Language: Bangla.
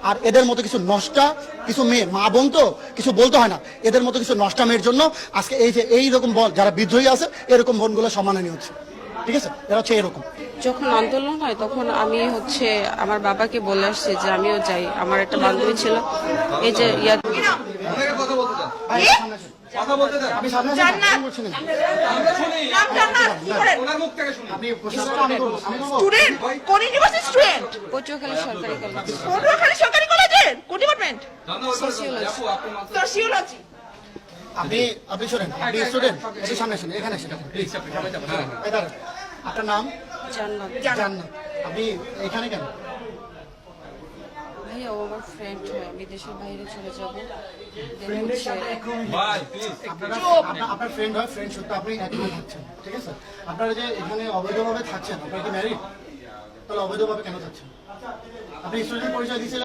আর এদের মতো কিছু নষ্টা কিছু মেয়ে, মা বোন তো কিছু বলতে হয় না, এদের মতো কিছু নষ্টা মেয়ের জন্য আজকে এই যে এইরকম বল যারা বিদ্রোহী আছে এরকম বোনগুলো সম্মাননীয় হচ্ছে। ঠিক আছে, এরা হচ্ছে এরকম। যখন আন্দোলন হয় তখন আমি আমার বাবাকে বলে আসছি যে আমিও যাই। আমার একটা বান্ধবী ছিল, এই যে আপনি সামনে আসেন, জান্নাত। কি করছিলেন? নাম জান্নাত, কি করেন? আপনি প্রশ্ন করুন, আমি করবো, আমি করবো। স্টুডেন্ট, কোন ইউনিভার্সিটি স্টুডেন্ট? পটুয়াখালী সরকারি কলেজ, পটুয়াখালী সরকারি কলেজের কোন ডিপার্টমেন্ট? সোশিওলজি। সোশিওলজি। আপনি আপনি শোনেন, আপনি স্টুডেন্ট, আপনি সামনে আসেন, এখানে আসেন আপনি, please। এই দাঁড়ান। আপনার নাম? জান্নাত। জান্নাত। আপনি এখানে কেন? ভাইয়া ও আমার ফ্রেন্ড হয়, আমি দেশের বাইরে চলে যাবো। ফ্রেন্ডের সাথে আপনার ফ্রেন্ড হয়, ফ্রেন্ড সত্য আপনি একমত হচ্ছেন, ঠিক আছে? আপনারা যে এখানে অবৈধভাবে থাকছেন, আপনারা কি ম্যারিড? তাহলে অবৈধভাবে কেন থাকছেন? আপনি স্টুডেন্ট পরিচয় দিয়েছিলেন।